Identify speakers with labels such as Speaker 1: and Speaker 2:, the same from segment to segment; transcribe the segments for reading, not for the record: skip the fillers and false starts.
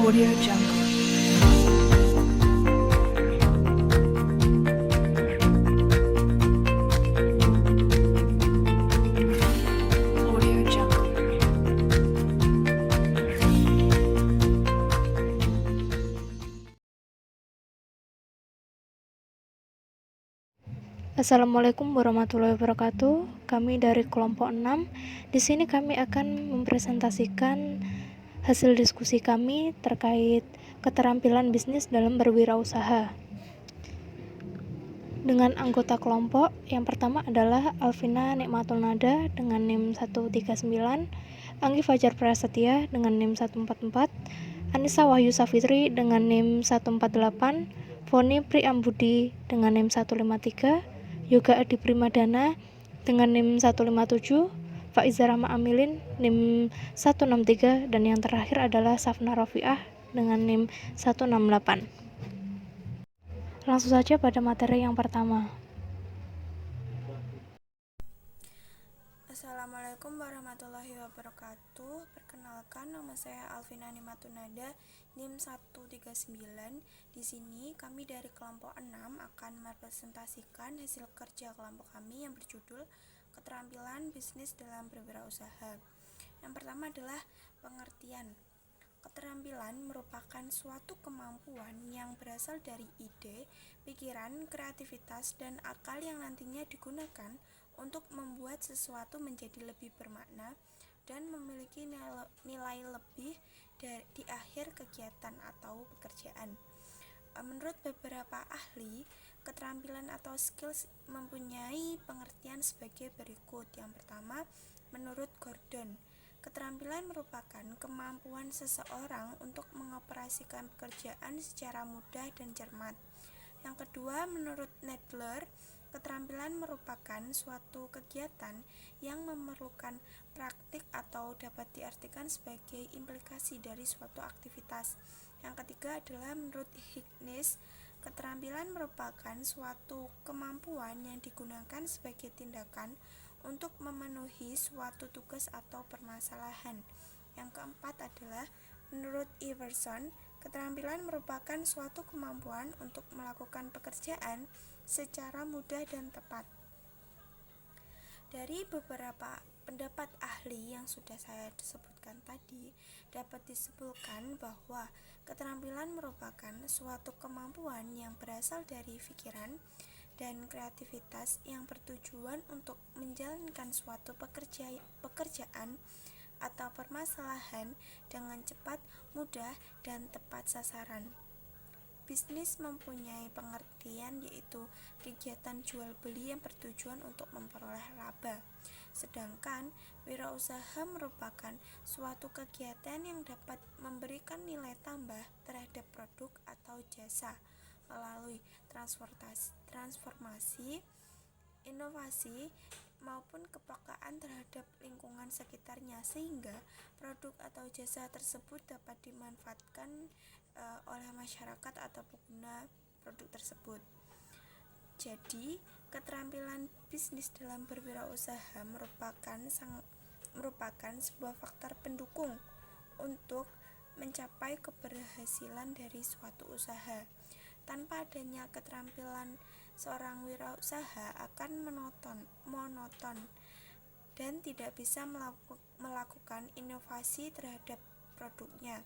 Speaker 1: Audio Jungle. Audio Jungle.
Speaker 2: Assalamualaikum warahmatullahi wabarakatuh. Kami dari kelompok 6. Di sini kami akan mempresentasikan hasil diskusi kami terkait keterampilan bisnis dalam berwirausaha. Dengan anggota kelompok, yang pertama adalah Alvina Nikmatul Nada dengan NIM 139, Anggi Fajar Prasetya dengan NIM 144, Anissa Wahyu Safitri dengan NIM 148, Foni Priambudi dengan NIM 153, Yoga Adi Primadana dengan NIM 157, Faiza Rahma Amilin NIM 163, dan yang terakhir adalah Safna Rofiah dengan NIM 168. Langsung saja pada materi yang pertama.
Speaker 3: Assalamualaikum warahmatullahi wabarakatuh. Perkenalkan, nama saya Alvina Nimatunada, NIM 139. Di sini kami dari kelompok 6 akan merepresentasikan hasil kerja kelompok kami yang berjudul Keterampilan Bisnis dalam Berwirausaha. Yang pertama adalah pengertian. Keterampilan merupakan suatu kemampuan yang berasal dari ide, pikiran, kreativitas, dan akal yang nantinya digunakan untuk membuat sesuatu menjadi lebih bermakna dan memiliki nilai lebih di akhir kegiatan atau pekerjaan. Menurut beberapa ahli, keterampilan atau skills mempunyai pengertian sebagai berikut. Yang pertama, menurut Gordon, keterampilan merupakan kemampuan seseorang untuk mengoperasikan pekerjaan secara mudah dan cermat. Yang kedua, menurut Nadler, keterampilan merupakan suatu kegiatan yang memerlukan praktik atau dapat diartikan sebagai implikasi dari suatu aktivitas. Yang ketiga adalah menurut Higgins, keterampilan merupakan suatu kemampuan yang digunakan sebagai tindakan untuk memenuhi suatu tugas atau permasalahan. Yang keempat adalah menurut Iverson, keterampilan merupakan suatu kemampuan untuk melakukan pekerjaan secara mudah dan tepat. Dari beberapa pendapat ahli yang sudah saya sebutkan tadi, dapat disimpulkan bahwa keterampilan merupakan suatu kemampuan yang berasal dari pikiran dan kreativitas yang bertujuan untuk menjalankan suatu pekerjaan atau permasalahan dengan cepat, mudah, dan tepat sasaran. Bisnis mempunyai pengertian yaitu kegiatan jual beli yang bertujuan untuk memperoleh laba. Sedangkan wirausaha merupakan suatu kegiatan yang dapat memberikan nilai tambah terhadap produk atau jasa melalui transformasi, inovasi, maupun kepekaan terhadap lingkungan sekitarnya sehingga produk atau jasa tersebut dapat dimanfaatkan oleh masyarakat atau pengguna produk tersebut. Jadi, keterampilan bisnis dalam berwirausaha merupakan sebuah faktor pendukung untuk mencapai keberhasilan dari suatu usaha. Tanpa adanya keterampilan, seorang wirausaha akan monoton dan tidak bisa melakukan inovasi terhadap produknya.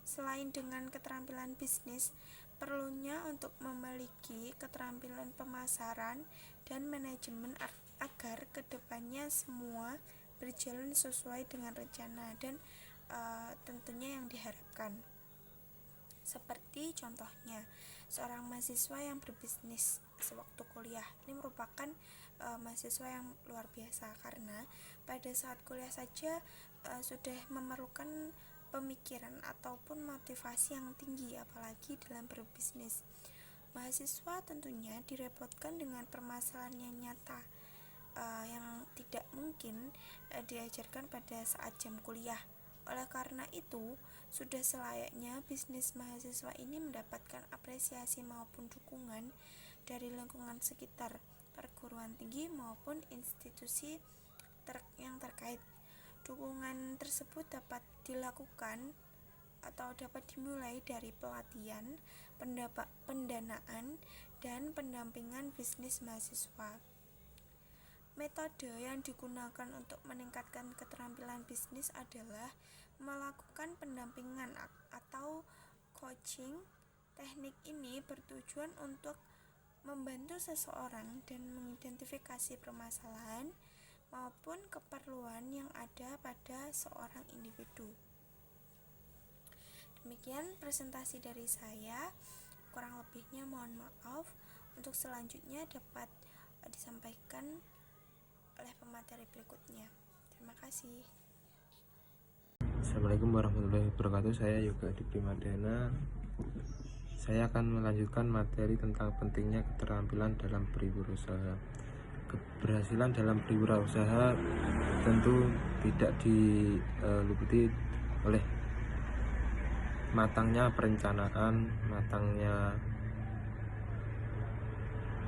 Speaker 3: Selain dengan keterampilan bisnis, perlunya untuk memiliki keterampilan pemasaran dan manajemen agar kedepannya semua berjalan sesuai dengan rencana dan tentunya yang diharapkan. Seperti contohnya, seorang mahasiswa yang berbisnis sewaktu kuliah. Ini merupakan mahasiswa yang luar biasa karena pada saat kuliah saja sudah memerlukan pemikiran ataupun motivasi yang tinggi, apalagi dalam berbisnis. Mahasiswa tentunya direpotkan dengan permasalahan yang nyata yang tidak mungkin diajarkan pada saat jam kuliah. Oleh karena itu, sudah selayaknya bisnis mahasiswa ini mendapatkan apresiasi maupun dukungan dari lingkungan sekitar, perguruan tinggi maupun institusi yang terkait. Dukungan tersebut dapat dilakukan atau dapat dimulai dari pelatihan, pendanaan, dan pendampingan bisnis mahasiswa. Metode yang digunakan untuk meningkatkan keterampilan bisnis adalah melakukan pendampingan atau coaching. Teknik ini bertujuan untuk membantu seseorang dan mengidentifikasi permasalahan maupun keperluan yang ada pada seorang individu. Demikian presentasi dari saya, kurang lebihnya mohon maaf. Untuk selanjutnya dapat disampaikan oleh pemateri berikutnya. Terima kasih.
Speaker 4: Assalamualaikum warahmatullahi wabarakatuh. Saya Yoga Adi Primadana. Saya akan melanjutkan materi tentang pentingnya keterampilan dalam berwirausaha. Keberhasilan dalam berwirausaha tentu tidak diliputi oleh matangnya perencanaan, matangnya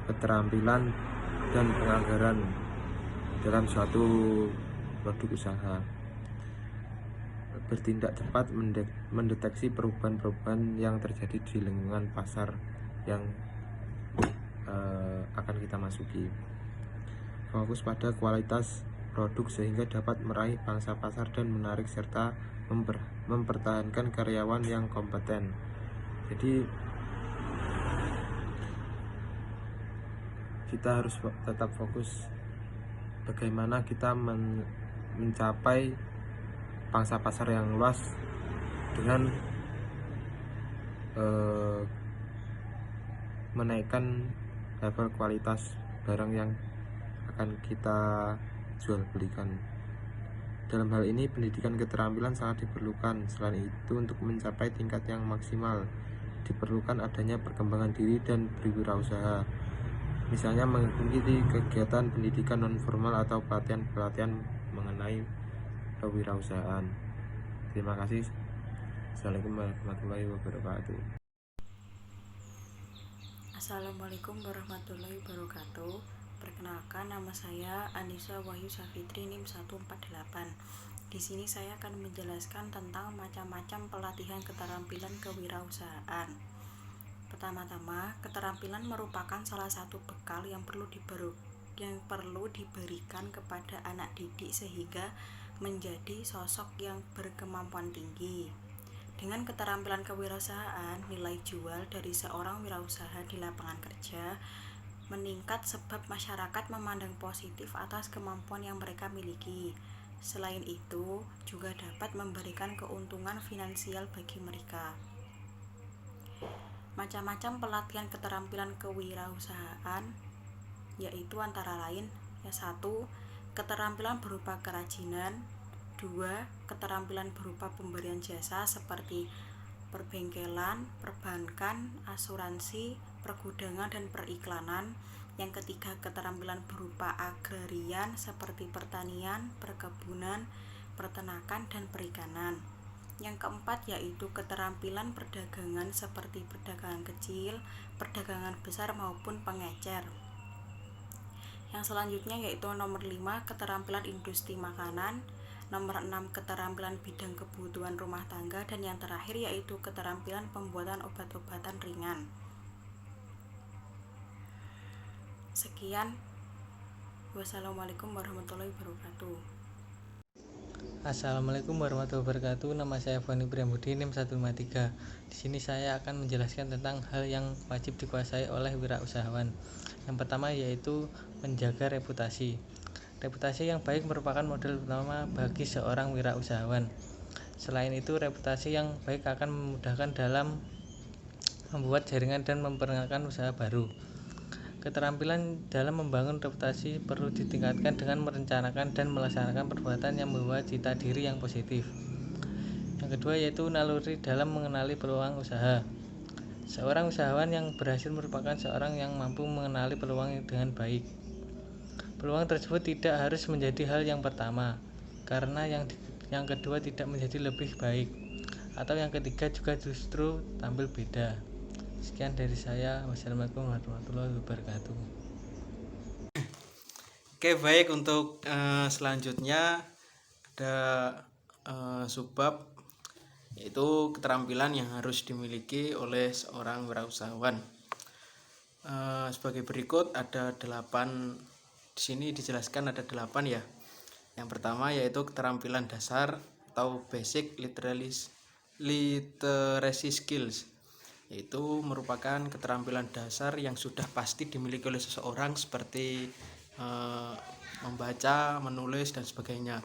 Speaker 4: keterampilan dan penganggaran dalam suatu produk usaha. Bertindak cepat mendeteksi perubahan-perubahan yang terjadi di lingkungan pasar yang akan kita masuki. Fokus pada kualitas produk sehingga dapat meraih pangsa pasar dan menarik serta mempertahankan karyawan yang kompeten. Jadi kita harus tetap fokus bagaimana kita mencapai pangsa pasar yang luas dengan menaikkan level kualitas barang yang akan kita jual belikan. Dalam hal ini pendidikan keterampilan sangat diperlukan. Selain itu, untuk mencapai tingkat yang maksimal diperlukan adanya perkembangan diri dan berwirausaha, misalnya mengikuti kegiatan pendidikan non formal atau pelatihan mengenai kewirausahaan. Terima kasih. Assalamualaikum warahmatullahi wabarakatuh.
Speaker 5: Assalamualaikum warahmatullahi wabarakatuh. Perkenalkan, nama saya Anissa Wahyu Safitri, NIM 148. Di sini saya akan menjelaskan tentang macam-macam pelatihan keterampilan kewirausahaan. Pertama-tama, keterampilan merupakan salah satu bekal yang perlu diberikan kepada anak didik sehingga menjadi sosok yang berkemampuan tinggi. Dengan keterampilan kewirausahaan, nilai jual dari seorang wirausaha di lapangan kerja meningkat sebab masyarakat memandang positif atas kemampuan yang mereka miliki. Selain itu, juga dapat memberikan keuntungan finansial bagi mereka. Macam-macam pelatihan keterampilan kewirausahaan yaitu antara lain 1. Keterampilan berupa kerajinan. 2. Keterampilan berupa pemberian jasa seperti perbengkelan, perbankan, asuransi, pergudangan, dan periklanan. Yang ketiga, keterampilan berupa agrarian seperti pertanian, perkebunan, peternakan, dan perikanan. Yang keempat yaitu keterampilan perdagangan seperti perdagangan kecil, perdagangan besar maupun pengecer. Yang selanjutnya yaitu nomor 5, keterampilan industri makanan. Nomor 6, keterampilan bidang kebutuhan rumah tangga. Dan yang terakhir yaitu keterampilan pembuatan obat-obatan ringan. Sekian. Wassalamualaikum warahmatullahi wabarakatuh.
Speaker 6: Assalamualaikum warahmatullahi wabarakatuh. Nama saya Fani Priambudi, NIM 153. Di sini saya akan menjelaskan tentang hal yang wajib dikuasai oleh wirausahawan. Yang pertama yaitu menjaga reputasi. Reputasi yang baik merupakan modal utama bagi seorang wirausahawan. Selain itu, reputasi yang baik akan memudahkan dalam membuat jaringan dan memperkenalkan usaha baru. Keterampilan dalam membangun reputasi perlu ditingkatkan dengan merencanakan dan melaksanakan perbuatan yang membawa cita diri yang positif. Yang kedua yaitu naluri dalam mengenali peluang usaha. Seorang usahawan yang berhasil merupakan seorang yang mampu mengenali peluang dengan baik. Peluang tersebut tidak harus menjadi hal yang pertama, karena yang kedua tidak menjadi lebih baik, atau yang ketiga juga justru tampil beda. Sekian dari saya. Wassalamualaikum warahmatullahi wabarakatuh.
Speaker 7: Oke, baik, untuk selanjutnya ada subbab yaitu keterampilan yang harus dimiliki oleh seorang wirausahawan. Sebagai berikut ada 8, di sini dijelaskan ada 8 ya. Yang pertama yaitu keterampilan dasar atau basic literacy skills, yaitu merupakan keterampilan dasar yang sudah pasti dimiliki oleh seseorang seperti membaca, menulis dan sebagainya.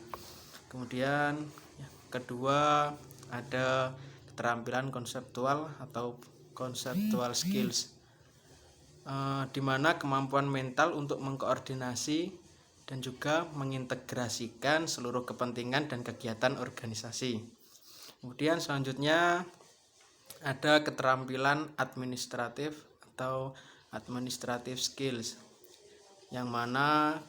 Speaker 7: Kemudian kedua ada keterampilan konseptual atau conceptual skills, di mana kemampuan mental untuk mengkoordinasi dan juga mengintegrasikan seluruh kepentingan dan kegiatan organisasi. Kemudian selanjutnya ada keterampilan administratif atau administrative skills, yang mana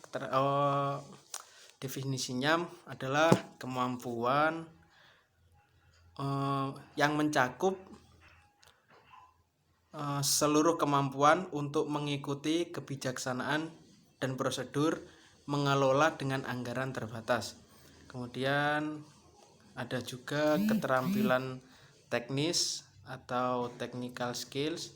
Speaker 7: definisinya adalah kemampuan yang mencakup seluruh kemampuan untuk mengikuti kebijaksanaan dan prosedur mengelola dengan anggaran terbatas. Kemudian ada juga keterampilan teknis atau technical skills,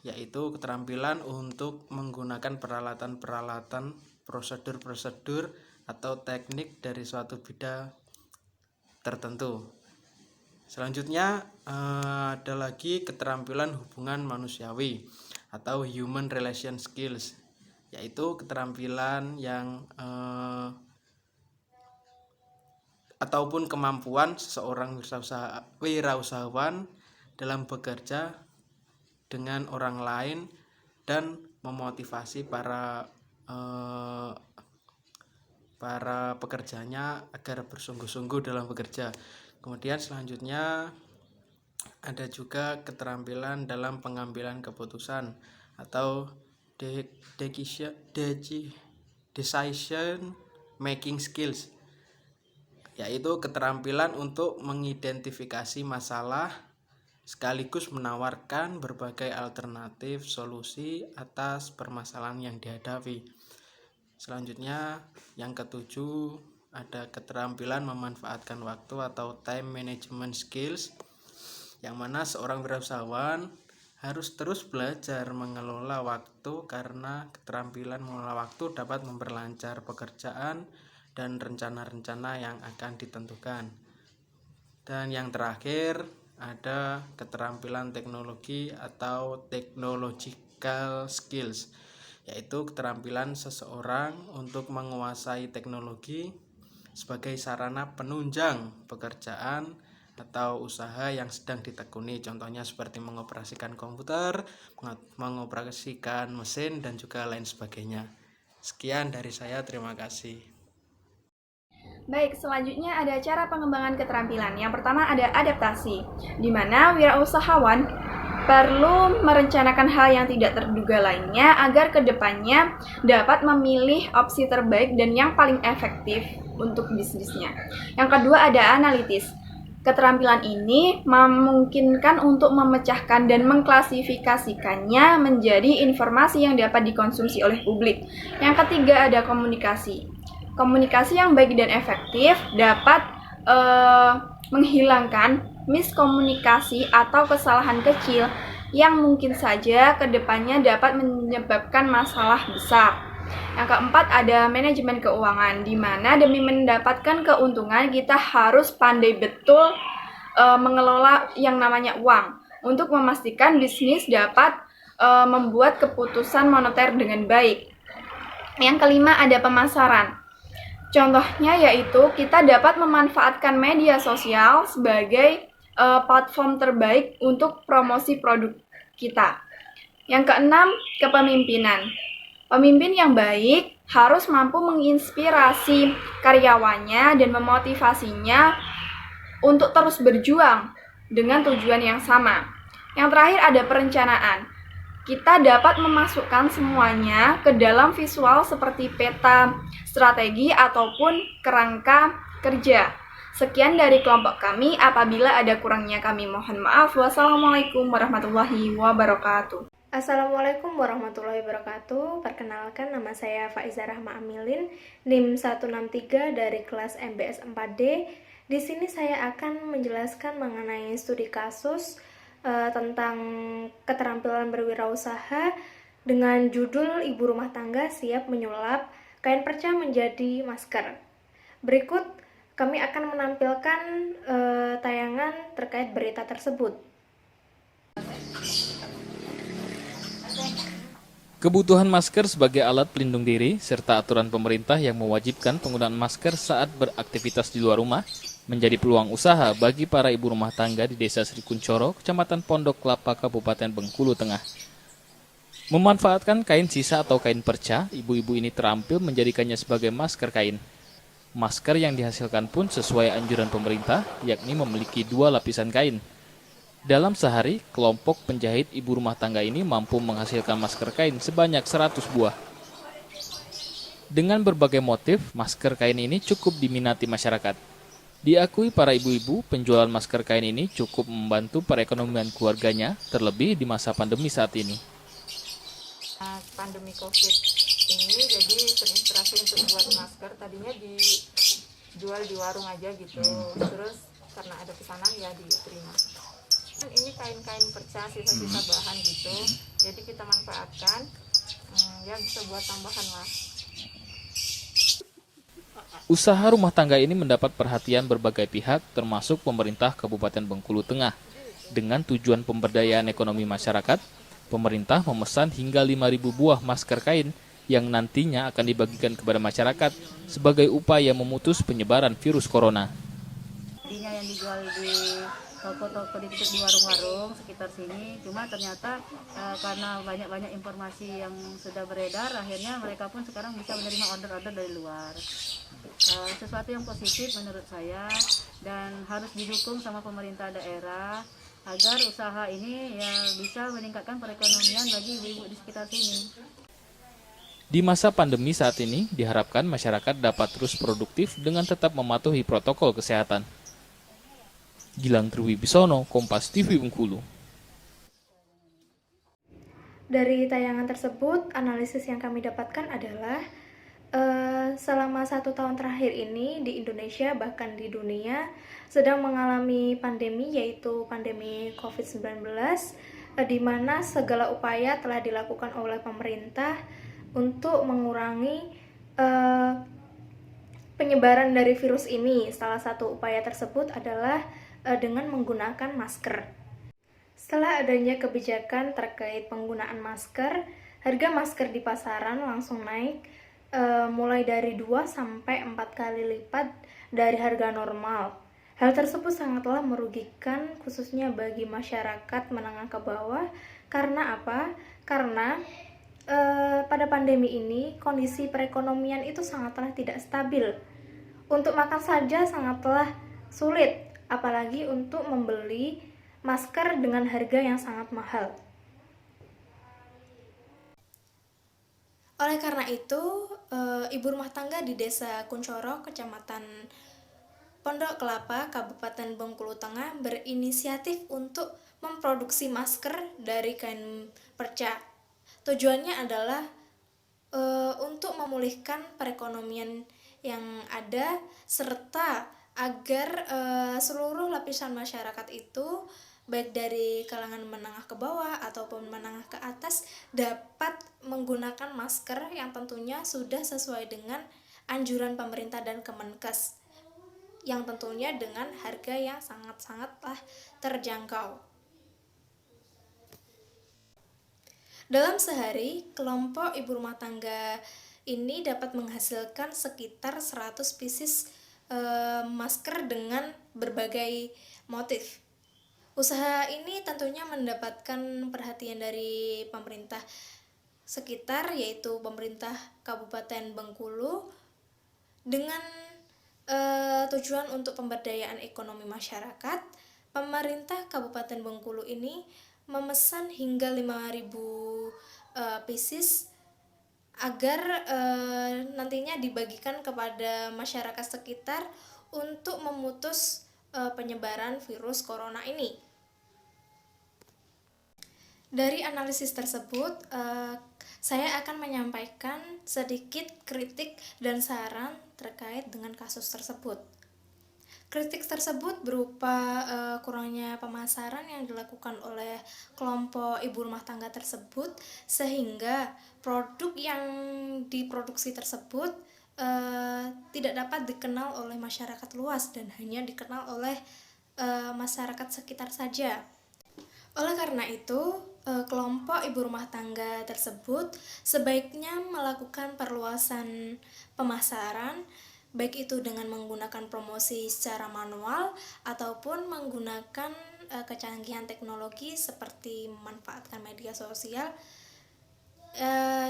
Speaker 7: yaitu keterampilan untuk menggunakan peralatan-peralatan, prosedur-prosedur atau teknik dari suatu bidang tertentu. Selanjutnya ada lagi keterampilan hubungan manusiawi atau human relation skills, yaitu keterampilan yang ataupun kemampuan seseorang wirausahawan dalam bekerja dengan orang lain dan memotivasi para pekerjanya agar bersungguh-sungguh dalam bekerja. Kemudian selanjutnya ada juga keterampilan dalam pengambilan keputusan atau decision making skills, yaitu keterampilan untuk mengidentifikasi masalah sekaligus menawarkan berbagai alternatif solusi atas permasalahan yang dihadapi. Selanjutnya yang ketujuh ada keterampilan memanfaatkan waktu atau time management skills, yang mana seorang wirausahawan harus terus belajar mengelola waktu, karena keterampilan mengelola waktu dapat memperlancar pekerjaan dan rencana-rencana yang akan ditentukan. Dan yang terakhir ada keterampilan teknologi atau technological skills, yaitu keterampilan seseorang untuk menguasai teknologi sebagai sarana penunjang pekerjaan atau usaha yang sedang ditekuni. Contohnya seperti mengoperasikan komputer, mengoperasikan mesin dan juga lain sebagainya. Sekian dari saya, terima kasih.
Speaker 8: Baik, selanjutnya ada cara pengembangan keterampilan. Yang pertama ada adaptasi, di mana wirausahawan perlu merencanakan hal yang tidak terduga lainnya agar kedepannya dapat memilih opsi terbaik dan yang paling efektif untuk bisnisnya. Yang kedua ada analitis. Keterampilan ini memungkinkan untuk memecahkan dan mengklasifikasikannya menjadi informasi yang dapat dikonsumsi oleh publik. Yang ketiga ada komunikasi. Komunikasi yang baik dan efektif dapat menghilangkan miskomunikasi atau kesalahan kecil yang mungkin saja kedepannya dapat menyebabkan masalah besar. Yang keempat ada manajemen keuangan, di mana demi mendapatkan keuntungan kita harus pandai betul mengelola yang namanya uang untuk memastikan bisnis dapat membuat keputusan moneter dengan baik. Yang kelima ada pemasaran. Contohnya yaitu kita dapat memanfaatkan media sosial sebagai platform terbaik untuk promosi produk kita. Yang keenam, kepemimpinan. Pemimpin yang baik harus mampu menginspirasi karyawannya dan memotivasinya untuk terus berjuang dengan tujuan yang sama. Yang terakhir ada perencanaan. Kita dapat memasukkan semuanya ke dalam visual seperti peta, strategi, ataupun kerangka kerja. Sekian dari kelompok kami, apabila ada kurangnya kami mohon maaf. Wassalamualaikum warahmatullahi wabarakatuh.
Speaker 2: Assalamualaikum warahmatullahi wabarakatuh. Perkenalkan, nama saya Faiza Rahma Amilin, NIM 163 dari kelas MBS 4D. Di sini saya akan menjelaskan mengenai studi kasus tentang keterampilan berwirausaha dengan judul Ibu Rumah Tangga Siap Menyulap Kain Perca Menjadi Masker. Berikut kami akan menampilkan tayangan terkait berita tersebut.
Speaker 9: Kebutuhan masker sebagai alat pelindung diri serta aturan pemerintah yang mewajibkan penggunaan masker saat beraktivitas di luar rumah menjadi peluang usaha bagi para ibu rumah tangga di Desa Sri Kuncoro, Kecamatan Pondok Kelapa, Kabupaten Bengkulu Tengah. Memanfaatkan kain sisa atau kain perca, ibu-ibu ini terampil menjadikannya sebagai masker kain. Masker yang dihasilkan pun sesuai anjuran pemerintah, yakni memiliki 2 lapisan kain. Dalam sehari, kelompok penjahit ibu rumah tangga ini mampu menghasilkan masker kain sebanyak 100 buah. Dengan berbagai motif, masker kain ini cukup diminati masyarakat. Diakui para ibu-ibu, penjualan masker kain ini cukup membantu perekonomian keluarganya, terlebih di masa pandemi saat ini.
Speaker 10: Pandemi COVID ini jadi terinspirasi untuk buat masker. Tadinya dijual di warung aja gitu, terus karena ada pesanan ya diterima. Ini kain-kain perca, sisa-sisa bahan gitu, jadi kita manfaatkan, ya bisa buat tambahan lah.
Speaker 9: Usaha rumah tangga ini mendapat perhatian berbagai pihak, termasuk pemerintah Kabupaten Bengkulu Tengah. Dengan tujuan pemberdayaan ekonomi masyarakat, pemerintah memesan hingga 5.000 buah masker kain yang nantinya akan dibagikan kepada masyarakat sebagai upaya memutus penyebaran virus corona.
Speaker 11: Tadinya yang dijual di toko-toko di warung-warung sekitar sini, cuma ternyata karena banyak-banyak informasi yang sudah beredar, akhirnya mereka pun sekarang bisa menerima order-order dari luar. Sesuatu yang positif menurut saya, dan harus didukung sama pemerintah daerah agar usaha ini ya bisa meningkatkan perekonomian bagi ibu-ibu di sekitar sini.
Speaker 9: Di masa pandemi saat ini, diharapkan masyarakat dapat terus produktif dengan tetap mematuhi protokol kesehatan. Gilang Triwibisono, Kompas TV Bengkulu.
Speaker 2: Dari tayangan tersebut, analisis yang kami dapatkan adalah selama 1 tahun terakhir ini di Indonesia bahkan di dunia sedang mengalami pandemi, yaitu pandemi COVID-19, di mana segala upaya telah dilakukan oleh pemerintah untuk mengurangi penyebaran dari virus ini. Salah satu upaya tersebut adalah dengan menggunakan masker. Setelah adanya kebijakan terkait penggunaan masker, harga masker di pasaran langsung naik mulai dari 2 sampai 4 kali lipat dari harga normal. Hal tersebut sangatlah merugikan khususnya bagi masyarakat menengah ke bawah. Karena apa? Karena pada pandemi ini kondisi perekonomian itu sangatlah tidak stabil. Untuk makan saja sangatlah sulit, apalagi untuk membeli masker dengan harga yang sangat mahal. Oleh karena itu, ibu rumah tangga di Desa Kuncoro, Kecamatan Pondok Kelapa, Kabupaten Bengkulu Tengah berinisiatif untuk memproduksi masker dari kain perca. Tujuannya adalah untuk memulihkan perekonomian yang ada serta agar seluruh lapisan masyarakat itu baik dari kalangan menengah ke bawah ataupun menengah ke atas dapat menggunakan masker yang tentunya sudah sesuai dengan anjuran pemerintah dan Kemenkes, yang tentunya dengan harga yang sangat-sangatlah terjangkau. Dalam sehari, kelompok ibu rumah tangga ini dapat menghasilkan sekitar 100 pieces masker dengan berbagai motif. Usaha ini tentunya mendapatkan perhatian dari pemerintah sekitar, yaitu pemerintah Kabupaten Bengkulu, dengan tujuan untuk pemberdayaan ekonomi masyarakat. Pemerintah Kabupaten Bengkulu ini memesan hingga 5.000 pieces agar nantinya dibagikan kepada masyarakat sekitar untuk memutus penyebaran virus corona ini. Dari analisis tersebut, saya akan menyampaikan sedikit kritik dan saran terkait dengan kasus tersebut. Kritik tersebut berupa kurangnya pemasaran yang dilakukan oleh kelompok ibu rumah tangga tersebut, sehingga produk yang diproduksi tersebut tidak dapat dikenal oleh masyarakat luas dan hanya dikenal oleh masyarakat sekitar saja. Oleh karena itu, kelompok ibu rumah tangga tersebut sebaiknya melakukan perluasan pemasaran, baik itu dengan menggunakan promosi secara manual ataupun menggunakan kecanggihan teknologi seperti memanfaatkan media sosial.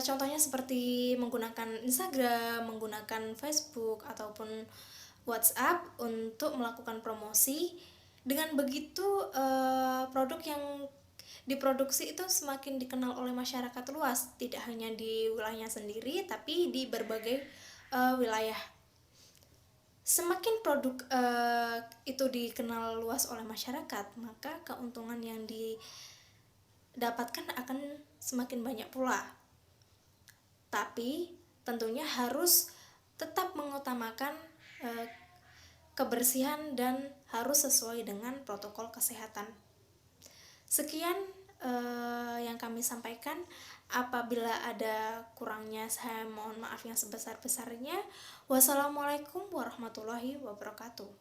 Speaker 2: Contohnya seperti menggunakan Instagram, menggunakan Facebook ataupun WhatsApp untuk melakukan promosi. Dengan begitu produk yang diproduksi itu semakin dikenal oleh masyarakat luas, tidak hanya di wilayahnya sendiri tapi di berbagai wilayah. Semakin produk itu dikenal luas oleh masyarakat, maka keuntungan yang didapatkan akan semakin banyak pula. Tapi tentunya harus tetap mengutamakan kebersihan dan harus sesuai dengan protokol kesehatan. Sekian yang kami sampaikan. Apabila ada kurangnya, saya mohon maaf yang sebesar-besarnya. Wassalamualaikum warahmatullahi wabarakatuh.